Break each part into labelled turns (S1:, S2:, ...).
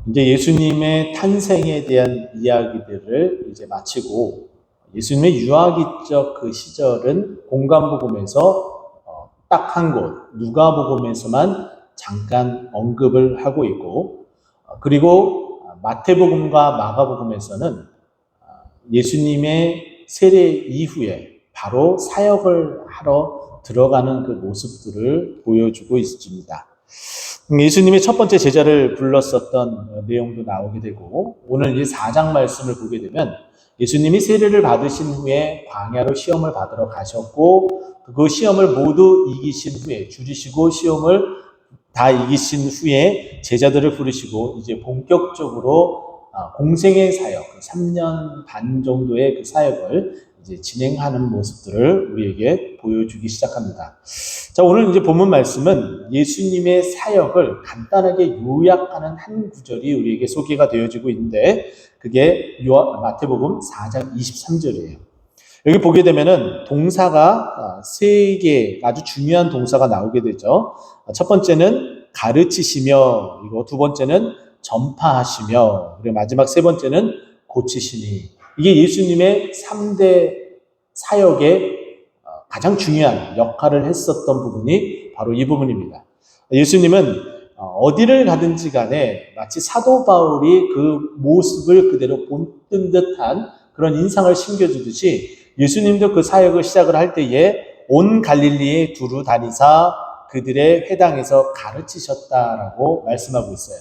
S1: 이제 예수님의 탄생에 대한 이야기들을 이제 마치고 예수님의 유아기적 그 시절은 공간복음에서 딱 한 곳, 누가복음에서만 잠깐 언급을 하고 있고, 그리고 마태복음과 마가복음에서는 예수님의 세례 이후에 바로 사역을 하러 들어가는 그 모습들을 보여주고 있습니다. 예수님의 첫 번째 제자를 불렀었던 내용도 나오게 되고, 오늘 이 4장 말씀을 보게 되면 예수님이 세례를 받으신 후에 광야로 시험을 받으러 가셨고, 그 시험을 모두 이기신 후에, 줄이시고 시험을 다 이기신 후에 제자들을 부르시고 이제 본격적으로 공생의 사역, 3년 반 정도의 그 사역을 이제 진행하는 모습들을 우리에게 보여주기 시작합니다. 자, 오늘 이제 본문 말씀은 예수님의 사역을 간단하게 요약하는 한 구절이 우리에게 소개가 되어지고 있는데, 그게 마태복음 4장 23절이에요. 여기 보게 되면은 동사가 세 개 아주 중요한 동사가 나오게 되죠. 첫 번째는 가르치시며, 그리고 두 번째는 전파하시며, 그리고 마지막 세 번째는 고치시니. 이게 예수님의 3대 사역의 가장 중요한 역할을 했었던 부분이 바로 이 부분입니다. 예수님은 어디를 가든지 간에 마치 사도 바울이 그 모습을 그대로 본뜬 듯한 그런 인상을 심겨주듯이 예수님도 그 사역을 시작을 할 때에 온 갈릴리에 두루 다니사 그들의 회당에서 가르치셨다라고 말씀하고 있어요.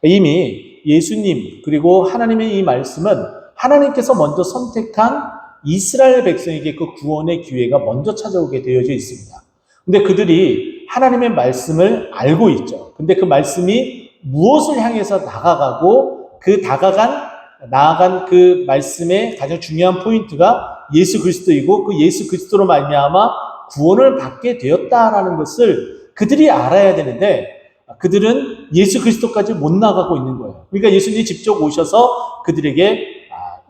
S1: 이미 예수님 그리고 하나님의 이 말씀은 하나님께서 먼저 선택한 이스라엘 백성에게 그 구원의 기회가 먼저 찾아오게 되어져 있습니다. 근데 그들이 하나님의 말씀을 알고 있죠. 근데 그 말씀이 무엇을 향해서 나아가고 그 나아간 그 말씀의 가장 중요한 포인트가 예수 그리스도이고, 그 예수 그리스도로 말미암아 구원을 받게 되었다라는 것을 그들이 알아야 되는데, 그들은 예수 그리스도까지 못 나가고 있는 거예요. 그러니까 예수님이 직접 오셔서 그들에게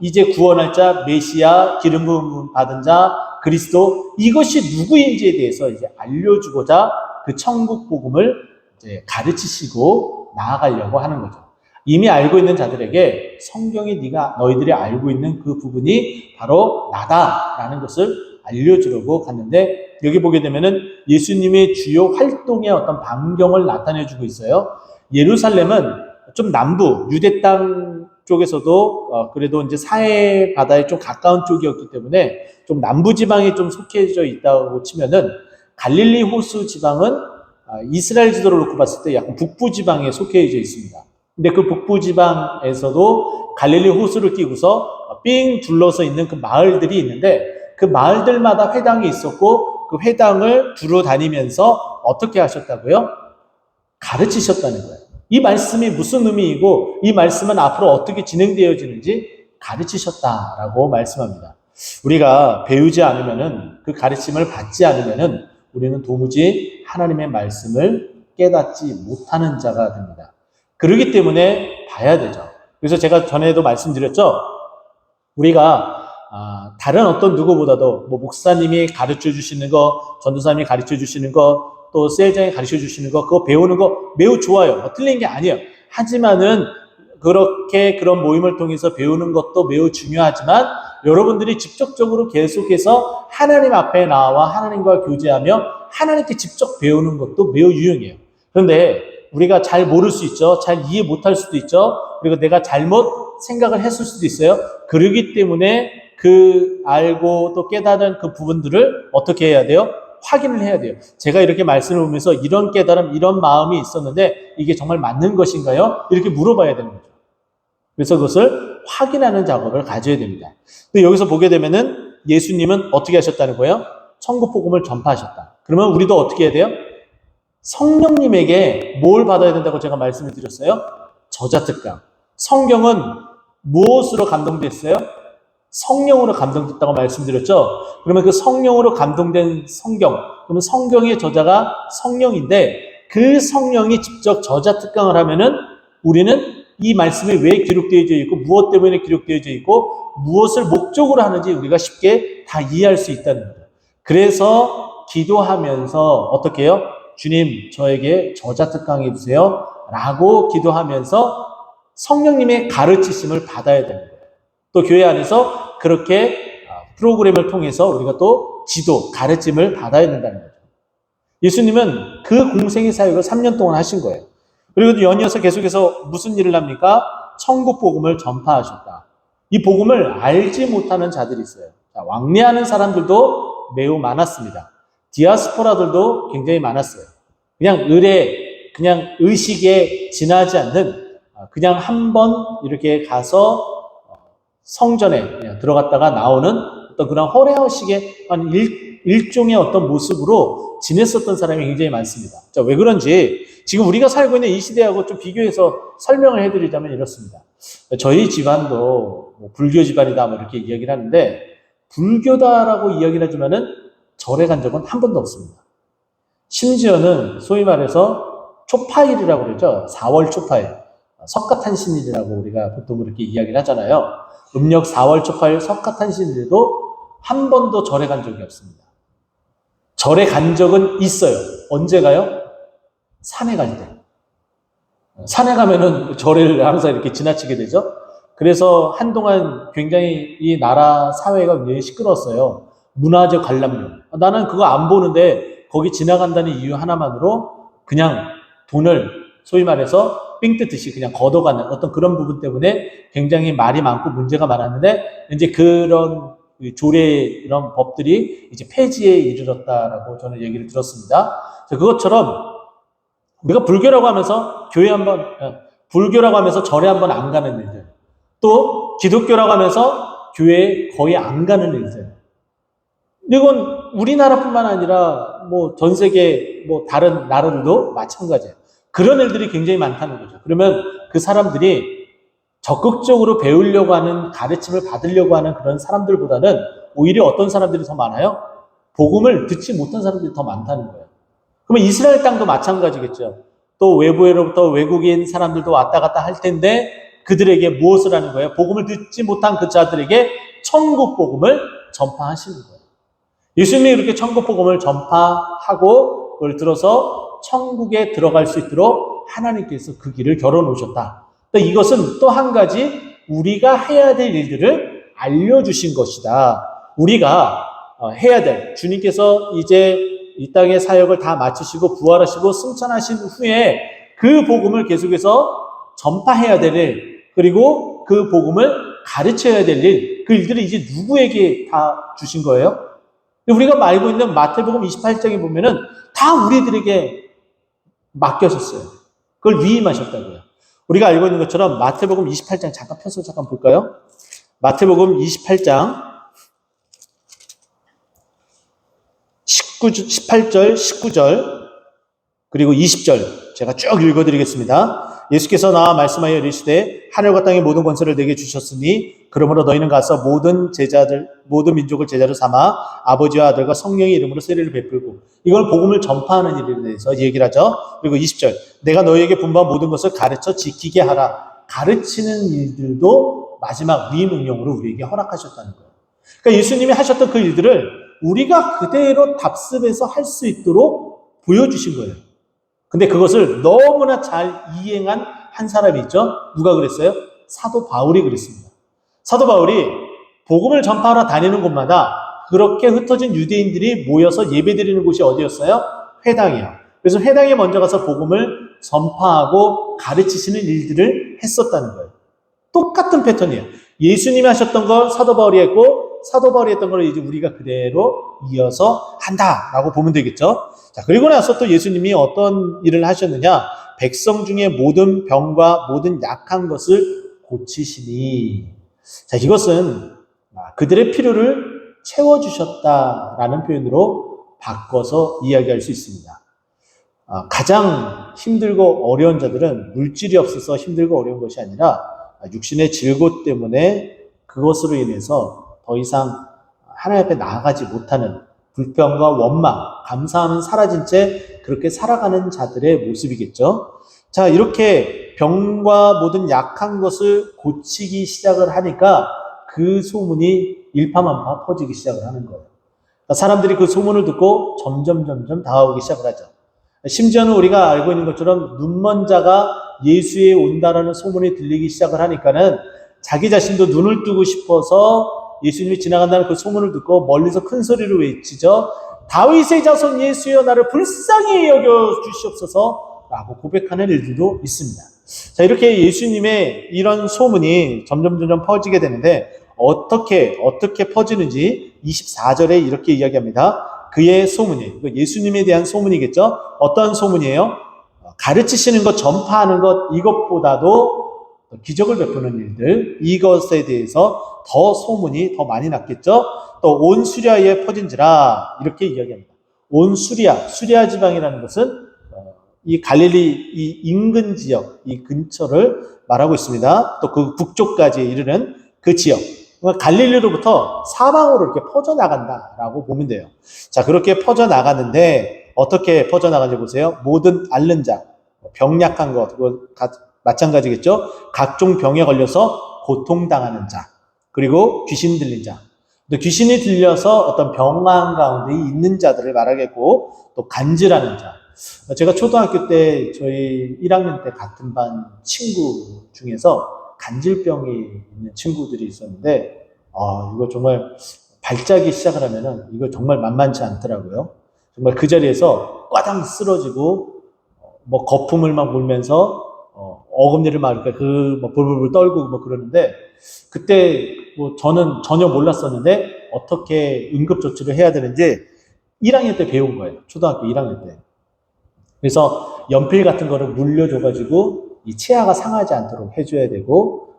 S1: 이제 구원할 자, 메시아, 기름 부음 받은 자, 그리스도, 이것이 누구인지에 대해서 이제 알려주고자 그 천국 복음을 이제 가르치시고 나아가려고 하는 거죠. 이미 알고 있는 자들에게 성경이 너희들이 알고 있는 그 부분이 바로 나다라는 것을 알려주려고 갔는데, 여기 보게 되면은 예수님의 주요 활동의 어떤 반경을 나타내주고 있어요. 예루살렘은 좀 남부 유대 땅 쪽에서도 그래도 이제 사해 바다에 좀 가까운 쪽이었기 때문에 좀 남부 지방에 좀 속해져 있다고 치면은, 갈릴리 호수 지방은 이스라엘 지도를 놓고 봤을 때 약간 북부 지방에 속해져 있습니다. 근데 그 북부 지방에서도 갈릴리 호수를 끼고서 삥 둘러서 있는 그 마을들이 있는데, 그 마을들마다 회당이 있었고, 그 회당을 두루 다니면서 어떻게 하셨다고요? 가르치셨다는 거예요. 이 말씀이 무슨 의미이고 이 말씀은 앞으로 어떻게 진행되어지는지 가르치셨다라고 말씀합니다. 우리가 배우지 않으면은, 그 가르침을 받지 않으면은 우리는 도무지 하나님의 말씀을 깨닫지 못하는 자가 됩니다. 그렇기 때문에 봐야 되죠. 그래서 제가 전에도 말씀드렸죠. 우리가 다른 어떤 누구보다도 목사님이 가르쳐 주시는 거, 전도사님이 가르쳐 주시는 거, 또 셀장이 가르쳐 주시는 거, 그거 배우는 거 매우 좋아요. 틀린 게 아니에요. 하지만은 그런 모임을 통해서 배우는 것도 매우 중요하지만, 여러분들이 직접적으로 계속해서 하나님 앞에 나와 하나님과 교제하며 하나님께 직접 배우는 것도 매우 유용해요. 그런데 우리가 잘 모를 수 있죠. 잘 이해 못할 수도 있죠. 그리고 내가 잘못 생각을 했을 수도 있어요. 그러기 때문에 그 알고 또 깨달은 그 부분들을 어떻게 해야 돼요? 확인을 해야 돼요. 제가 이렇게 말씀을 보면서 이런 깨달음, 이런 마음이 있었는데 이게 정말 맞는 것인가요? 이렇게 물어봐야 되는 거죠. 그래서 그것을 확인하는 작업을 가져야 됩니다. 근데 여기서 보게 되면은 예수님은 어떻게 하셨다는 거예요? 천국 복음을 전파하셨다. 그러면 우리도 어떻게 해야 돼요? 성령님에게 뭘 받아야 된다고 제가 말씀을 드렸어요? 저자특강. 성경은 무엇으로 감동됐어요? 성령으로 감동됐다고 말씀드렸죠. 그러면 그 성령으로 감동된 성경, 그러면 성경의 저자가 성령인데, 그 성령이 직접 저자특강을 하면은 우리는 이 말씀이 왜 기록되어져 있고 무엇 때문에 기록되어져 있고 무엇을 목적으로 하는지 우리가 쉽게 다 이해할 수 있다는 거예요. 그래서 기도하면서 어떻게 해요? 주님, 저에게 저자특강해 주세요 라고 기도하면서 성령님의 가르치심을 받아야 되는 거예요. 또 교회 안에서 그렇게 프로그램을 통해서 우리가 또 지도, 가르침을 받아야 된다는 거죠. 예수님은 그 공생의 사역을 3년 동안 하신 거예요. 그리고 또 연이어서 계속해서 무슨 일을 합니까? 천국 복음을 전파하셨다. 이 복음을 알지 못하는 자들이 있어요. 자, 왕래하는 사람들도 매우 많았습니다. 디아스포라들도 굉장히 많았어요. 그냥 그냥 의식에 지나지 않는, 그냥 한번 이렇게 가서 성전에 그냥 들어갔다가 나오는 어떤 그런 허례허식의 일종의 어떤 모습으로 지냈었던 사람이 굉장히 많습니다. 자, 왜 그런지 지금 우리가 살고 있는 이 시대하고 좀 비교해서 설명을 해드리자면 이렇습니다. 저희 집안도 뭐 불교 집안이다 뭐 이렇게 이야기를 하는데, 불교다라고 이야기를 하지만은 절에 간 적은 한 번도 없습니다. 심지어는 소위 말해서 초파일이라고 그러죠. 4월 초파일, 석가탄신일이라고 우리가 보통 그렇게 이야기를 하잖아요. 음력 4월 초파일 석가탄신일에도 한 번도 절에 간 적이 없습니다. 절에 간 적은 있어요. 언제 가요? 산에 갈 때. 산에 가면은 절을 항상 이렇게 지나치게 되죠. 그래서 한동안 굉장히 이 나라 사회가 굉장히 시끄러웠어요. 문화적 관람용. 나는 그거 안 보는데 거기 지나간다는 이유 하나만으로 그냥 돈을 소위 말해서 삥 뜯듯이 그냥 걷어가는 어떤 그런 부분 때문에 굉장히 말이 많고 문제가 많았는데, 이제 그런 조례 이런 법들이 이제 폐지에 이르렀다라고 저는 얘기를 들었습니다. 그것처럼 우리가 불교라고 하면서 불교라고 하면서 절에 한번 안 가는 일들, 또 기독교라고 하면서 교회에 거의 안 가는 일들, 이건 우리나라뿐만 아니라 뭐 전 세계 뭐 다른 나라들도 마찬가지예요. 그런 일들이 굉장히 많다는 거죠. 그러면 그 사람들이 적극적으로 배우려고 하는, 가르침을 받으려고 하는 그런 사람들보다는 오히려 어떤 사람들이 더 많아요? 복음을 듣지 못한 사람들이 더 많다는 거예요. 그러면 이스라엘 땅도 마찬가지겠죠. 또 외부로부터 외국인 사람들도 왔다 갔다 할 텐데 그들에게 무엇을 하는 거예요? 복음을 듣지 못한 그 자들에게 천국 복음을 전파하시는 거예요. 예수님이 이렇게 천국 복음을 전파하고 그걸 들어서 천국에 들어갈 수 있도록 하나님께서 그 길을 열어놓으셨다. 이것은 또 한 가지 우리가 해야 될 일들을 알려주신 것이다. 우리가 해야 될, 주님께서 이제 이 땅의 사역을 다 마치시고 부활하시고 승천하신 후에 그 복음을 계속해서 전파해야 될 일, 그리고 그 복음을 가르쳐야 될 일, 그 일들을 이제 누구에게 다 주신 거예요? 우리가 알고 있는 마태복음 28장에 보면은 다 우리들에게 맡겨졌어요. 그걸 위임하셨다고요. 우리가 알고 있는 것처럼 마태복음 28장 잠깐 펴서 잠깐 볼까요? 마태복음 28장 18절, 19절, 그리고 20절 제가 쭉 읽어드리겠습니다. 예수께서 나와 말씀하여 이르시되 하늘과 땅의 모든 권세를 내게 주셨으니 그러므로 너희는 가서 모든 민족을 제자로 삼아 아버지와 아들과 성령의 이름으로 세례를 베풀고, 이걸 복음을 전파하는 일에 대해서 얘기를 하죠. 그리고 20절 내가 너희에게 분부한 모든 것을 가르쳐 지키게 하라. 가르치는 일들도 마지막 위임응령으로 우리에게 허락하셨다는 거예요. 그러니까 예수님이 하셨던 그 일들을 우리가 그대로 답습해서 할 수 있도록 보여주신 거예요. 근데 그것을 너무나 잘 이행한 한 사람이 있죠. 누가 그랬어요? 사도 바울이 그랬습니다. 사도 바울이 복음을 전파하러 다니는 곳마다 그렇게 흩어진 유대인들이 모여서 예배드리는 곳이 어디였어요? 회당이요. 그래서 회당에 먼저 가서 복음을 전파하고 가르치시는 일들을 했었다는 거예요. 똑같은 패턴이에요. 예수님이 하셨던 걸 사도 바울이 했고, 사도 바울이 했던 걸 이제 우리가 그대로 이어서 한다라고 보면 되겠죠. 자, 그리고 나서 또 예수님이 어떤 일을 하셨느냐? 백성 중에 모든 병과 모든 약한 것을 고치시니. 자, 이것은 그들의 필요를 채워주셨다라는 표현으로 바꿔서 이야기할 수 있습니다. 가장 힘들고 어려운 자들은 물질이 없어서 힘들고 어려운 것이 아니라 육신의 질고 때문에 그것으로 인해서 더 이상 하나님 앞에 나아가지 못하는 불평과 원망, 감사함은 사라진 채 그렇게 살아가는 자들의 모습이겠죠. 자, 이렇게 병과 모든 약한 것을 고치기 시작을 하니까 그 소문이 일파만파 퍼지기 시작을 하는 거예요. 사람들이 그 소문을 듣고 점점 다가오기 시작을 하죠. 심지어는 우리가 알고 있는 것처럼 눈먼 자가 예수에 온다라는 소문이 들리기 시작을 하니까는 자기 자신도 눈을 뜨고 싶어서 예수님이 지나간다는 그 소문을 듣고 멀리서 큰 소리로 외치죠. 다윗의 자손 예수여 나를 불쌍히 여겨 주시옵소서 라고 고백하는 일들도 있습니다. 자, 이렇게 예수님의 이런 소문이 점점 퍼지게 되는데 어떻게 퍼지는지 24절에 이렇게 이야기합니다. 그의 소문이, 예수님에 대한 소문이겠죠. 어떤 소문이에요? 가르치시는 것, 전파하는 것, 이것보다도 기적을 베푸는 일들, 이것에 대해서 더 소문이 더 많이 났겠죠. 또 온 수리아에 퍼진지라 이렇게 이야기합니다. 온 수리아 지방이라는 것은 이 갈릴리 이 인근 지역, 이 근처를 말하고 있습니다. 또 그 북쪽까지 이르는 그 지역, 갈릴리로부터 사방으로 이렇게 퍼져나간다라고 보면 돼요. 자, 그렇게 퍼져나가는데 어떻게 퍼져나가는지 보세요. 모든 앓는 자, 병약한 것, 마찬가지겠죠. 각종 병에 걸려서 고통당하는 자, 그리고 귀신 들린 자, 또 귀신이 들려서 어떤 병환 가운데 있는 자들을 말하겠고, 또 간질하는 자. 제가 초등학교 때 저희 1학년 때 같은 반 친구 중에서 간질병이 있는 친구들이 있었는데, 이거 정말 발작이 시작을 하면은 이거 정말 만만치 않더라고요. 정말 그 자리에서 꽈당 쓰러지고, 뭐 거품을 막 물면서 어금니를 막 이렇게 볼볼볼 떨고 뭐 그러는데, 그때 뭐 저는 전혀 몰랐었는데 어떻게 응급 조치를 해야 되는지 1학년 때 배운 거예요. 초등학교 1학년 때. 그래서 연필 같은 거를 물려줘가지고 이 치아가 상하지 않도록 해줘야 되고,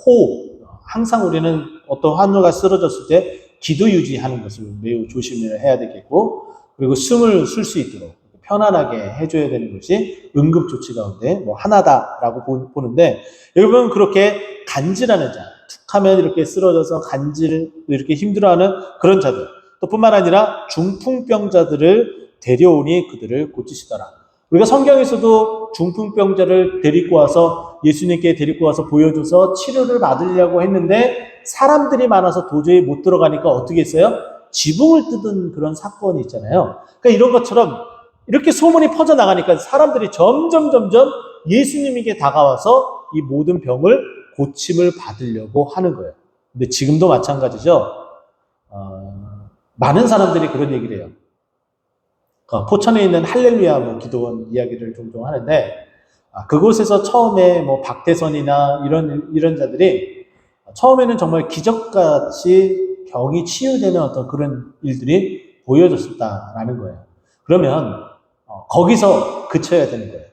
S1: 호흡, 항상 우리는 어떤 환우가 쓰러졌을 때 기도 유지하는 것을 매우 조심을 해야 되겠고, 그리고 숨을 쉴 수 있도록 편안하게 해줘야 되는 것이 응급조치 가운데 뭐 하나다라고 보는데, 여러분 그렇게 간질하는 자, 툭 하면 이렇게 쓰러져서 간질 이렇게 힘들어하는 그런 자들, 또 뿐만 아니라 중풍병자들을 데려오니 그들을 고치시더라. 우리가 성경에서도 중풍병자를 데리고 와서 예수님께 데리고 와서 보여줘서 치료를 받으려고 했는데 사람들이 많아서 도저히 못 들어가니까 어떻게 했어요? 지붕을 뜯은 그런 사건이 있잖아요. 그러니까 이런 것처럼 이렇게 소문이 퍼져나가니까 사람들이 점점 예수님에게 다가와서 이 모든 병을 고침을 받으려고 하는 거예요. 근데 지금도 마찬가지죠. 많은 사람들이 그런 얘기를 해요. 포천에 있는 할렐루야 기도원 이야기를 종종 하는데, 그곳에서 처음에 뭐 박대선이나 이런 자들이 처음에는 정말 기적같이 병이 치유되는 어떤 그런 일들이 보여졌었다라는 거예요. 그러면 거기서 그쳐야 되는 거예요.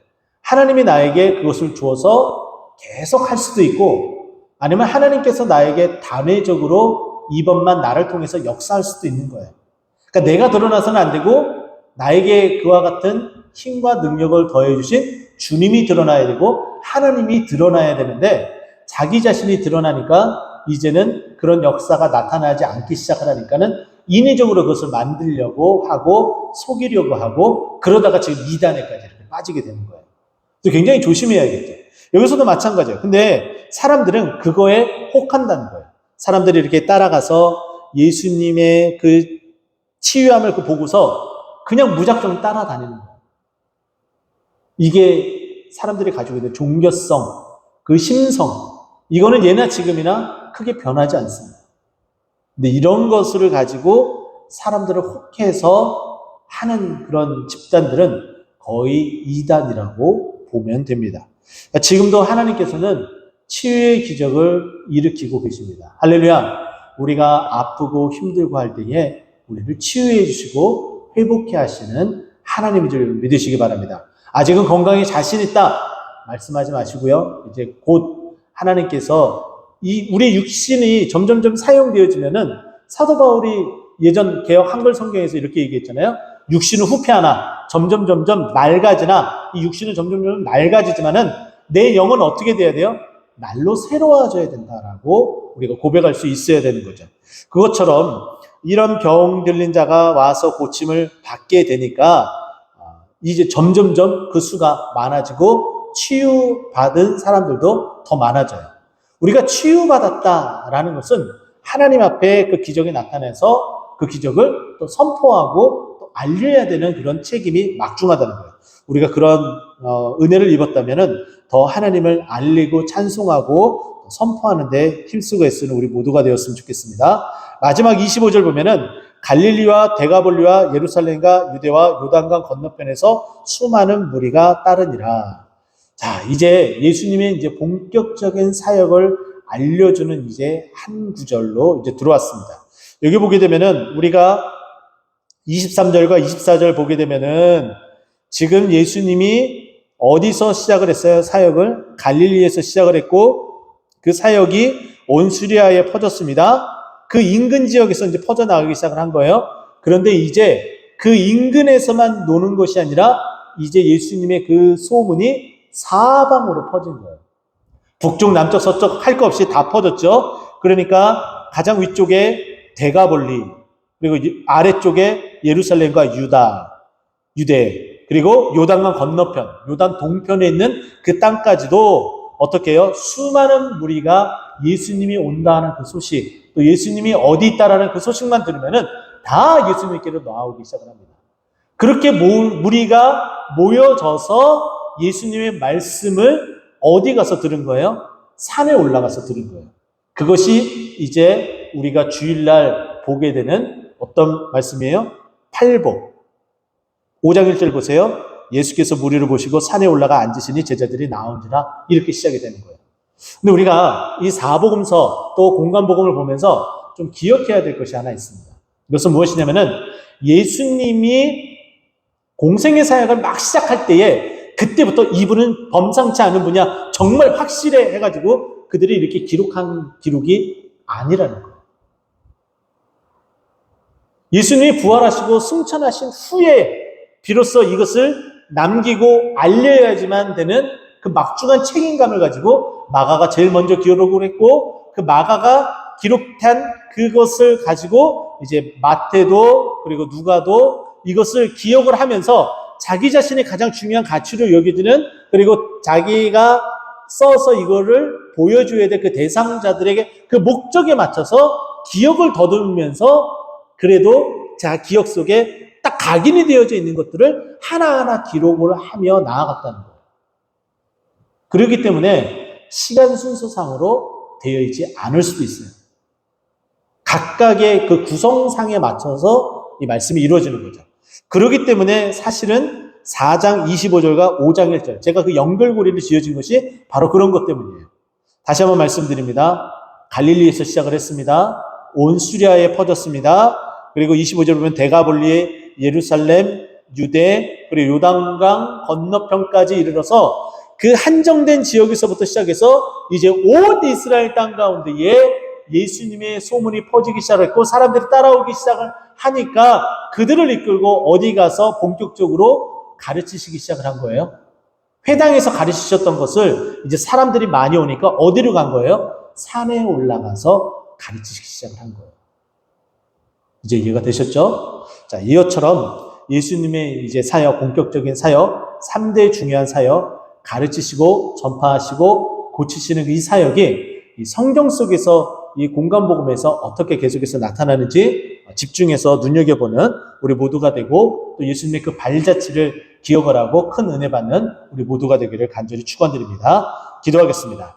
S1: 하나님이 나에게 그것을 주어서 계속 할 수도 있고, 아니면 하나님께서 나에게 단회적으로 이번만 나를 통해서 역사할 수도 있는 거예요. 그러니까 내가 드러나서는 안 되고 나에게 그와 같은 힘과 능력을 더해주신 주님이 드러나야 되고 하나님이 드러나야 되는데, 자기 자신이 드러나니까 이제는 그런 역사가 나타나지 않기 시작하니까는 인위적으로 그것을 만들려고 하고 속이려고 하고, 그러다가 지금 이단에까지 이렇게 빠지게 되는 거예요. 그래서 굉장히 조심해야겠죠. 여기서도 마찬가지예요. 근데 사람들은 그거에 혹한다는 거예요. 사람들이 이렇게 따라가서 예수님의 그 치유함을 보고서 그냥 무작정 따라다니는 거예요. 이게 사람들이 가지고 있는 종교성, 그 심성, 이거는 예나 지금이나 크게 변하지 않습니다. 근데 이런 것을 가지고 사람들을 혹해서 하는 그런 집단들은 거의 이단이라고 보면 됩니다. 지금도 하나님께서는 치유의 기적을 일으키고 계십니다. 할렐루야! 우리가 아프고 힘들고 할 때에 우리를 치유해 주시고 회복해 하시는 하나님인 줄 믿으시기 바랍니다. 아직은 건강에 자신 있다 말씀하지 마시고요. 이제 곧 하나님께서 우리 육신이 점점 사용되어지면은, 사도 바울이 예전 개역 한글 성경에서 이렇게 얘기했잖아요. 육신은 후패하나 점점 낡아지나, 이 육신은 점점 낡아지지만은 내 영은 어떻게 돼야 돼요? 날로 새로워져야 된다라고 우리가 고백할 수 있어야 되는 거죠. 그것처럼 이런 병 들린 자가 와서 고침을 받게 되니까 이제 점점 그 수가 많아지고 치유받은 사람들도 더 많아져요. 우리가 치유받았다라는 것은 하나님 앞에 그 기적이 나타나서 그 기적을 또 선포하고 또 알려야 되는 그런 책임이 막중하다는 거예요. 우리가 그런 은혜를 입었다면은 더 하나님을 알리고 찬송하고 선포하는 데 힘쓰고 애쓰는 우리 모두가 되었으면 좋겠습니다. 마지막 25절 보면은 갈릴리와 데가볼리와 예루살렘과 유대와 요단강 건너편에서 수많은 무리가 따르니라. 자, 이제 예수님의 이제 본격적인 사역을 알려주는 이제 한 구절로 이제 들어왔습니다. 여기 보게 되면은 우리가 23절과 24절 보게 되면은 지금 예수님이 어디서 시작을 했어요? 사역을 갈릴리에서 시작을 했고 그 사역이 온 시리아에 퍼졌습니다. 그 인근 지역에서 이제 퍼져나가기 시작을 한 거예요. 그런데 이제 그 인근에서만 노는 것이 아니라 이제 예수님의 그 소문이 사방으로 퍼진 거예요. 북쪽, 남쪽, 서쪽 할 거 없이 다 퍼졌죠. 그러니까 가장 위쪽에 데가볼리, 그리고 아래쪽에 예루살렘과 유대, 그리고 요단강 건너편, 요단 동편에 있는 그 땅까지도 어떻게 해요? 수많은 무리가 예수님이 온다는 그 소식, 또 예수님이 어디 있다라는 그 소식만 들으면은 다 예수님께로 나오기 시작을 합니다. 그렇게 무리가 모여져서 예수님의 말씀을 어디 가서 들은 거예요? 산에 올라가서 들은 거예요. 그것이 이제 우리가 주일날 보게 되는 어떤 말씀이에요? 팔복. 5장 1절 보세요. 예수께서 무리를 보시고 산에 올라가 앉으시니 제자들이 나오니라. 이렇게 시작이 되는 거예요. 근데 우리가 이 사복음서 또 공관복음을 보면서 좀 기억해야 될 것이 하나 있습니다. 이것은 무엇이냐면은 예수님이 공생의 사역을 막 시작할 때에 그때부터 이분은 범상치 않은 분이야. 정말 확실해 해가지고 그들이 이렇게 기록한 기록이 아니라는 거예요. 예수님이 부활하시고 승천하신 후에 비로소 이것을 남기고 알려야지만 되는 그 막중한 책임감을 가지고 마가가 제일 먼저 기록을 했고 그 마가가 기록한 그것을 가지고 이제 마태도 그리고 누가도 이것을 기억을 하면서 자기 자신의 가장 중요한 가치로 여겨지는 그리고 자기가 써서 이거를 보여줘야 될 그 대상자들에게 그 목적에 맞춰서 기억을 더듬으면서 그래도 자 기억 속에 딱 각인이 되어져 있는 것들을 하나하나 기록을 하며 나아갔다는 거예요. 그렇기 때문에 시간 순서상으로 되어 있지 않을 수도 있어요. 각각의 그 구성상에 맞춰서 이 말씀이 이루어지는 거죠. 그렇기 때문에 사실은 4장 25절과 5장 1절 제가 그 연결고리를 지어준 것이 바로 그런 것 때문이에요. 다시 한번 말씀드립니다. 갈릴리에서 시작을 했습니다. 온 시리아에 퍼졌습니다. 그리고 25절 보면 데가볼리에 예루살렘, 유대, 그리고 요단강 건너편까지 이르러서 그 한정된 지역에서부터 시작해서 이제 온 이스라엘 땅 가운데에 예수님의 소문이 퍼지기 시작했고 사람들이 따라오기 시작을 하니까 그들을 이끌고 어디 가서 본격적으로 가르치시기 시작을 한 거예요. 회당에서 가르치셨던 것을 이제 사람들이 많이 오니까 어디로 간 거예요? 산에 올라가서 가르치시기 시작을 한 거예요. 이제 이해가 되셨죠? 자, 이것처럼 예수님의 이제 사역, 본격적인 사역, 3대 중요한 사역, 가르치시고 전파하시고 고치시는 이 사역이 이 성경 속에서 이 공간복음에서 어떻게 계속해서 나타나는지 집중해서 눈여겨보는 우리 모두가 되고 또 예수님의 그 발자취를 기억을 하고 큰 은혜 받는 우리 모두가 되기를 간절히 축원드립니다. 기도하겠습니다.